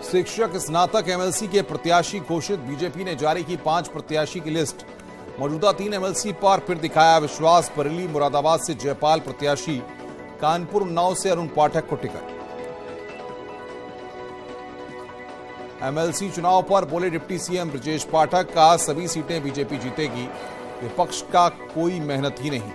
शिक्षक स्नातक एमएलसी के प्रत्याशी घोषित। बीजेपी ने जारी की 5 प्रत्याशी की लिस्ट। मौजूदा 3 एमएलसी पर फिर दिखाया विश्वास। बरेली मुरादाबाद से जयपाल प्रत्याशी, कानपुर उन्नाव से अरुण पाठक को टिकट। एमएलसी चुनाव पर बोले डिप्टी सीएम ब्रजेश पाठक का सभी सीटें बीजेपी जीतेगी, विपक्ष का कोई मेहनत ही नहीं।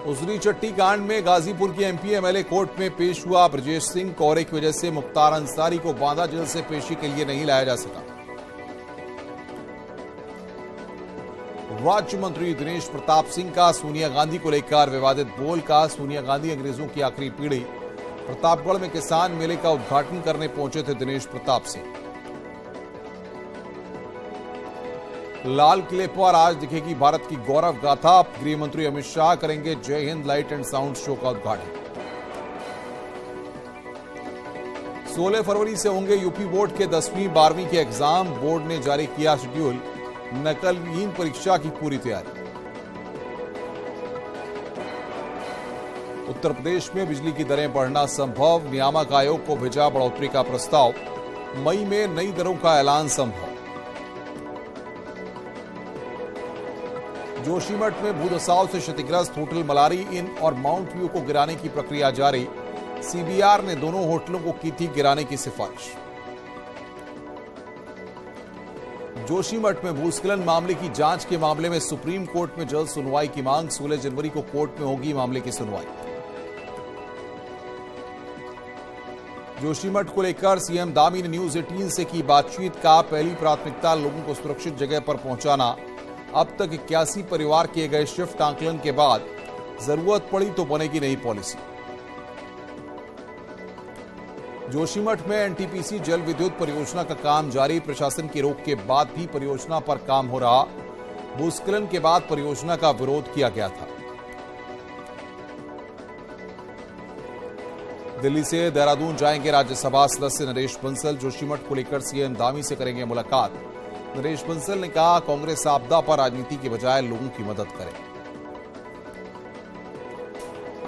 उजरी चट्टी कांड में गाजीपुर की एमपी एमएलए कोर्ट में पेश हुआ। ब्रजेश सिंह कोहरे की वजह से मुख्तार अंसारी को बांदा जेल से पेशी के लिए नहीं लाया जा सका। राज्य मंत्री दिनेश प्रताप सिंह का सोनिया गांधी को लेकर विवादित बोल। का सोनिया गांधी अंग्रेजों की आखिरी पीढ़ी। प्रतापगढ़ में किसान मेले का उद्घाटन करने पहुंचे थे दिनेश प्रताप सिंह। लाल किले पर आज दिखेगी भारत की गौरव गाथा। गृह मंत्री अमित शाह करेंगे जय Hind light and sound show का उद्घाटन। 16 फरवरी से होंगे यूपी बोर्ड के 10वीं 12वीं के एग्जाम। बोर्ड ने जारी किया शेड्यूल। नकलविहीन परीक्षा की पूरी तैयारी। उत्तर प्रदेश में बिजली की दरें बढ़ना संभव। नियामक आयोग को भेजा बढ़ोतरी का प्रस्ताव। मई में नई दरों का ऐलान संभव। जोशीमठ में भूधसाव से क्षतिग्रस्त होटल मलारी इन और माउंट व्यू को गिराने की प्रक्रिया जारी। सीबीआर ने दोनों होटलों को की थी गिराने की सिफारिश। जोशीमठ में भूस्खलन मामले की जांच के मामले में सुप्रीम कोर्ट में जल्द सुनवाई की मांग। 16 जनवरी को कोर्ट में होगी मामले की सुनवाई। जोशीमठ को लेकर सीएम दामी ने न्यूज 18 से की बातचीत। का पहली प्राथमिकता लोगों को सुरक्षित जगह पर पहुंचाना। अब तक 81 परिवार किए गए शिफ्ट। आंकलन के बाद जरूरत पड़ी तो बनेगी नई पॉलिसी। जोशीमठ में एनटीपीसी जल विद्युत परियोजना का काम जारी। प्रशासन की रोक के बाद भी परियोजना पर काम हो रहा। भूस्खलन के बाद परियोजना का विरोध किया गया था। दिल्ली से देहरादून जाएंगे राज्यसभा सदस्य नरेश बंसल। जोशीमठ को लेकर सीएम दामी से करेंगे मुलाकात। नरेश बंसल ने कहा कांग्रेस आपदा पर राजनीति के बजाय लोगों की मदद करे।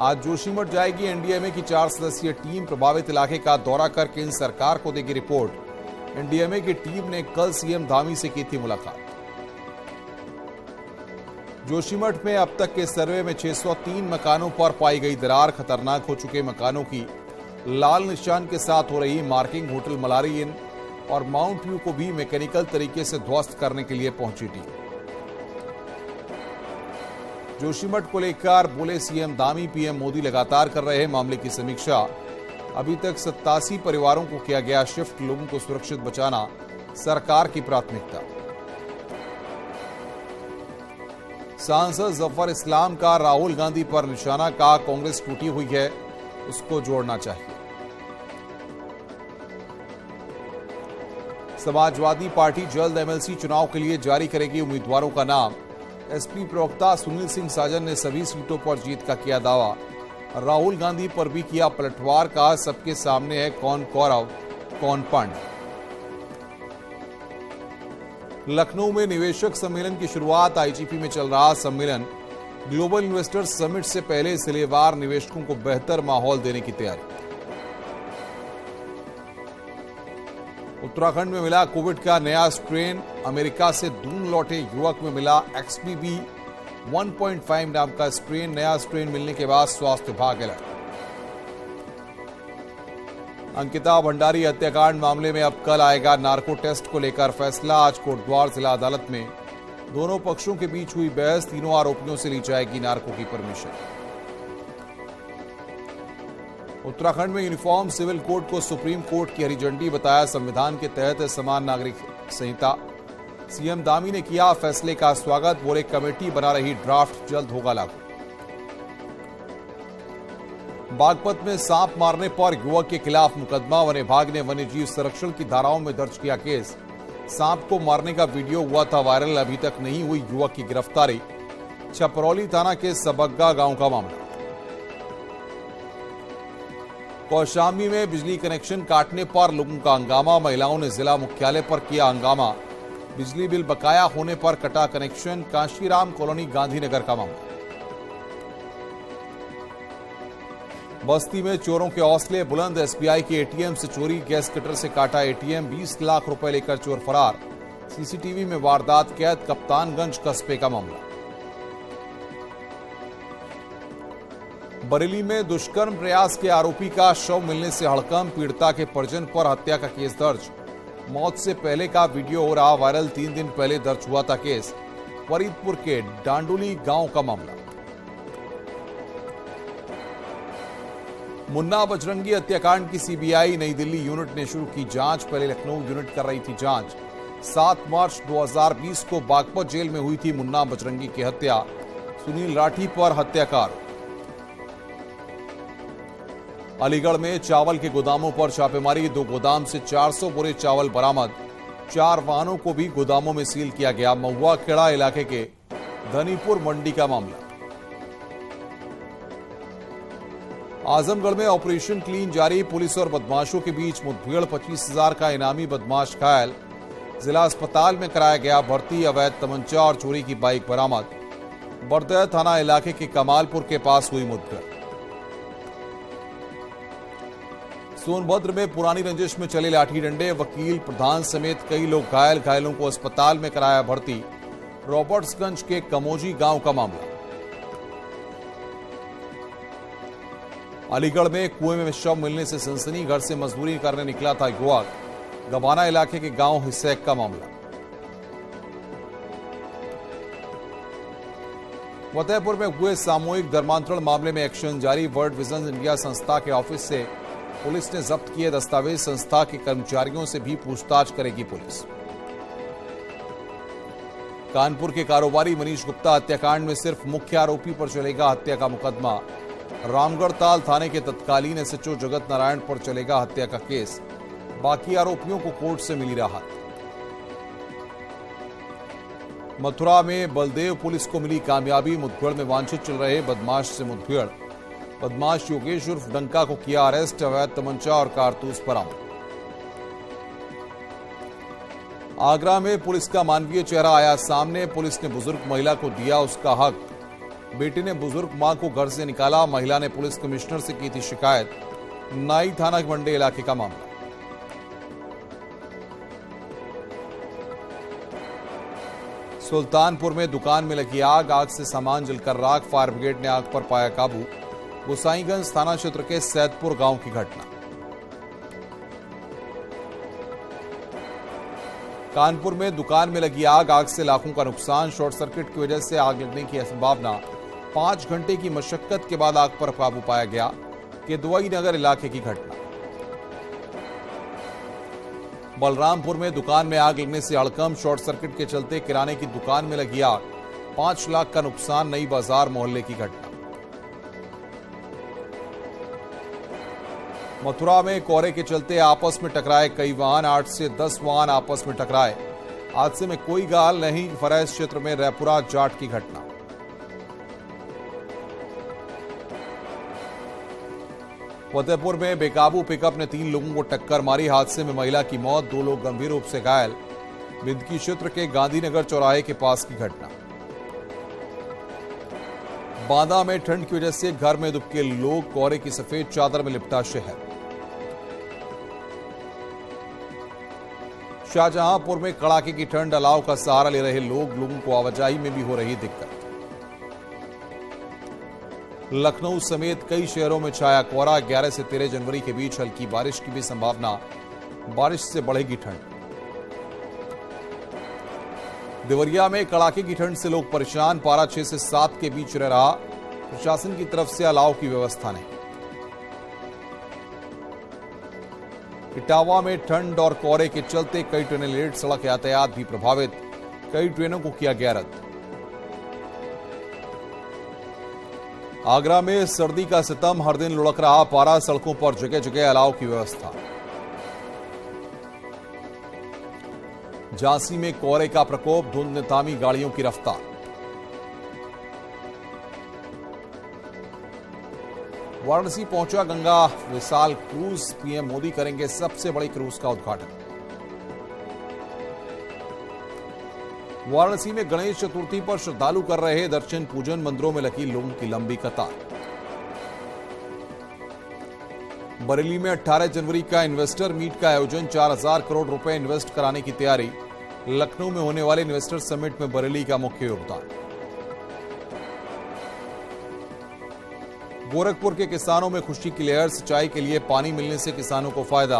आज जोशीमठ जाएगी एनडीएमए की 4 सदस्यीय टीम। प्रभावित इलाके का दौरा कर केंद्र सरकार को देगी रिपोर्ट। एनडीएमए की टीम ने कल सीएम धामी से की थी मुलाकात। जोशीमठ में अब तक के सर्वे में 603 मकानों पर पाई गई दरार। खतरनाक हो चुके मकानों की लाल निशान के साथ हो रही मार्किंग। होटल मलारी इन और माउंट व्यू को भी मैकेनिकल तरीके से ध्वस्त करने के लिए पहुंची टीम। जोशीमठ को लेकर बोले सीएम दामी। पीएम मोदी लगातार कर रहे हैं मामले की समीक्षा। अभी तक 87 परिवारों को किया गया शिफ्ट। लोगों को सुरक्षित बचाना सरकार की प्राथमिकता। सांसद जफर इस्लाम का राहुल गांधी पर निशाना। का कांग्रेस टूटी हुई है, उसको जोड़ना चाहिए। समाजवादी पार्टी जल्द एमएलसी चुनाव के लिए जारी करेगी उम्मीदवारों का नाम। एसपी प्रवक्ता सुनील सिंह साजन ने सभी सीटों पर जीत का किया दावा। राहुल गांधी पर भी किया पलटवार। का सबके सामने है कौन कौरव कौन पांडव। लखनऊ में निवेशक सम्मेलन की शुरुआत। आईजीपी में चल रहा सम्मेलन। ग्लोबल इन्वेस्टर्स समिट से पहले सिलेवार निवेशकों को बेहतर माहौल देने की तैयारी। उत्तराखंड में मिला कोविड का नया स्ट्रेन। अमेरिका से दून लौटे युवक में मिला XBB 1.5 नाम का स्ट्रेन। नया स्ट्रेन मिलने के बाद स्वास्थ्य विभाग अलर्ट। अंकिता भंडारी हत्याकांड मामले में अब कल आएगा नार्को टेस्ट को लेकर फैसला। आज कोटद्वार जिला अदालत में दोनों पक्षों के बीच हुई बहस। तीनों आरोपियों से ली जाएगी नार्को की परमिशन। उत्तराखंड में यूनिफॉर्म सिविल कोड को सुप्रीम कोर्ट की हरी झंडी बताया। संविधान के तहत समान नागरिक संहिता। सीएम दामी ने किया फैसले का स्वागत। बोले कमेटी बना रही ड्राफ्ट जल्द होगा लागू। बागपत में सांप मारने पर युवक के खिलाफ मुकदमा। वन विभाग ने वन्यजीव संरक्षण की धाराओं में दर्ज किया केस। सांप को मारने का वीडियो हुआ था वायरल। अभी तक नहीं हुई युवक की गिरफ्तारी। छपरौली थाना के सबग्गा गांव का मामला। कौशाम्बी में बिजली कनेक्शन काटने पर लोगों का हंगामा। महिलाओं ने जिला मुख्यालय पर किया हंगामा। बिजली बिल बकाया होने पर कटा कनेक्शन। काशीराम कॉलोनी गांधीनगर का मामला। बस्ती में चोरों के हौसले बुलंद। एसबीआई के एटीएम से चोरी, गैस कटर से काटा एटीएम, 20 लाख रुपए लेकर चोर फरार। सीसीटीवी में वारदात कैद। कप्तानगंज कस्बे का मामला। बरेली में दुष्कर्म प्रयास के आरोपी का शव मिलने से हड़कंप। पीड़िता के परिजन पर हत्या का केस दर्ज। मौत से पहले का वीडियो हो रहा वायरल। 3 दिन पहले दर्ज हुआ था केस। फरीदपुर के डांडोली गांव का मामला। मुन्ना बजरंगी हत्याकांड की सीबीआई नई दिल्ली यूनिट ने शुरू की जांच। पहले लखनऊ यूनिट कर रही थी जांच। 7 मार्च 2020 को बागपत जेल में हुई थी मुन्ना बजरंगी की हत्या। सुनील राठी पर हत्या का आरोप। अलीगढ़ में चावल के गोदामों पर छापेमारी। 2 गोदाम से 400 बोरे चावल बरामद। 4 वाहनों को भी गोदामों में सील किया गया। महुआ खेड़ा इलाके के धनीपुर मंडी का मामला। आजमगढ़ में ऑपरेशन क्लीन जारी। पुलिस और बदमाशों के बीच मुठभेड़। 25,000 का इनामी बदमाश घायल। जिला अस्पताल में कराया गया भर्ती। अवैध तमंचा और चोरी की बाइक बरामद। बरदह थाना इलाके के कमालपुर के पास हुई मुठभेड़। सोनभद्र में पुरानी रंजिश में चले लाठी डंडे। वकील, प्रधान समेत कई लोग घायल। घायलों को अस्पताल में कराया भर्ती। रॉबर्ट्सगंज के कमोजी गांव का मामला। अलीगढ़ में कुएं में शव मिलने से सनसनी। घर से मजदूरी करने निकला था युवक। गवाना इलाके के गांव हिस्सैक का मामला। फतेहपुर में हुए सामूहिक धर्मांतरण मामले में एक्शन जारी। वर्ल्ड विजन इंडिया संस्था के ऑफिस से पुलिस ने जब्त किए दस्तावेज। संस्था के कर्मचारियों से भी पूछताछ करेगी पुलिस। कानपुर के कारोबारी मनीष गुप्ता हत्याकांड में सिर्फ मुख्य आरोपी पर चलेगा हत्या का मुकदमा। रामगढ़ ताल थाने के तत्कालीन एसएचओ जगत नारायण पर चलेगा हत्या का केस। बाकी आरोपियों को कोर्ट से मिली राहत। मथुरा में बलदेव पुलिस को मिली कामयाबी। मुठभेड़ में वांछित चल रहे बदमाश से मुठभेड़। बदमाश योगेश उर्फ डंका को किया अरेस्ट। अवैध तमंचा और कारतूस बरामद। आगरा में पुलिस का मानवीय चेहरा आया सामने। पुलिस ने बुजुर्ग महिला को दिया उसका हक। बेटी ने बुजुर्ग मां को घर से निकाला। महिला ने पुलिस कमिश्नर से की थी शिकायत। नाई थाना मंडी इलाके का मामला। सुल्तानपुर में दुकान में लगी आग। आग से सामान जलकर राख। फायर ब्रिगेड ने आग पर पाया काबू। गोसाईगंज थाना क्षेत्र के सैदपुर गांव की घटना। कानपुर में दुकान में लगी आग। आग से लाखों का नुकसान। शॉर्ट सर्किट की वजह से आग लगने की संभावना। 5 घंटे की मशक्कत के बाद आग पर काबू पाया गया। केदुआई नगर इलाके की घटना। बलरामपुर में दुकान में आग लगने से हड़कंप। शॉर्ट सर्किट के चलते किराने की दुकान में लगी आग। 5 लाख का नुकसान। नई बाजार मोहल्ले की घटना। मथुरा में कोहरे के चलते आपस में टकराए कई वाहन। 8 से 10 वाहन आपस में टकराए। हादसे में कोई घायल नहीं। फरैज क्षेत्र में रैपुरा जाट की घटना। फतेहपुर में बेकाबू पिकअप ने 3 लोगों को टक्कर मारी। हादसे में महिला की मौत। 2 लोग गंभीर रूप से घायल। बिंदकी क्षेत्र के गांधीनगर चौराहे के पास की घटना। बांदा में ठंड की वजह से घर में दुबके लोग। कोहरे की सफेद चादर में लिपटा शहर। शाहजहांपुर में कड़ाके की ठंड। अलाव का सहारा ले रहे लोगों को आवाजाही में भी हो रही दिक्कत। लखनऊ समेत कई शहरों में छाया कोहरा। 11 से 13 जनवरी के बीच हल्की बारिश की भी संभावना। बारिश से बढ़ेगी ठंड। देवरिया में कड़ाके की ठंड से लोग परेशान। पारा 6 से 7 के बीच रह रहा। प्रशासन की तरफ से अलाव की व्यवस्था नहीं। इटावा में ठंड और कोहरे के चलते कई ट्रेनें लेट। सड़क यातायात भी प्रभावित। कई ट्रेनों को किया गया रद्द। आगरा में सर्दी का सितम। हर दिन लुढ़क रहा पारा। सड़कों पर जगह जगह अलाव की व्यवस्था। झांसी में कोहरे का प्रकोप। धुंध ने थामी गाड़ियों की रफ्तार। वाराणसी पहुंचा गंगा विशाल क्रूज। पीएम मोदी करेंगे सबसे बड़ी क्रूज का उद्घाटन। वाराणसी में गणेश चतुर्थी पर श्रद्धालु कर रहे दर्शन पूजन। मंदिरों में लगी लोगों की लंबी कतार। बरेली में 18 जनवरी का इन्वेस्टर मीट का आयोजन, 4000 करोड़ रुपए इन्वेस्ट कराने की तैयारी। लखनऊ में होने वाले इन्वेस्टर समिट में बरेली का मुख्य योगदान। गोरखपुर के किसानों में खुशी की लहर, सिंचाई के लिए पानी मिलने से किसानों को फायदा।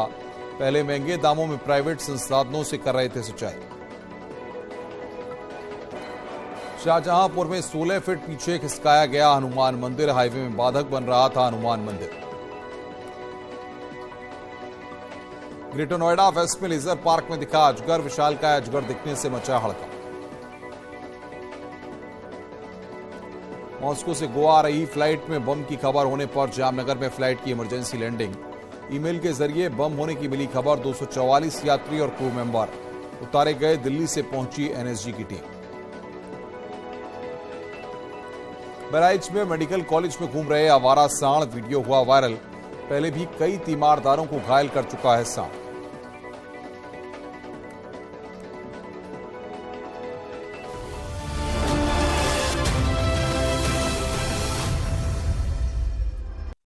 पहले महंगे दामों में प्राइवेट संसाधनों से कर रहे थे सिंचाई। शाहजहांपुर में 16 फीट पीछे खिसकाया गया हनुमान मंदिर, हाईवे में बाधक बन रहा था हनुमान मंदिर। ग्रेटर नोएडा वेस्ट में लेजर पार्क में दिखा अजगर, विशालकाय अजगर दिखने से मचा हड़कंप। मॉस्को से गोवा आ रही फ्लाइट में बम की खबर होने पर जामनगर में फ्लाइट की इमरजेंसी लैंडिंग। ईमेल के जरिए बम होने की मिली खबर, 244 यात्री और क्रू मेंबर उतारे गए। दिल्ली से पहुंची एनएसजी की टीम। बहराइच में मेडिकल कॉलेज में घूम रहे आवारा सांड, वीडियो हुआ वायरल। पहले भी कई तीमारदारों को घायल कर चुका है सांड।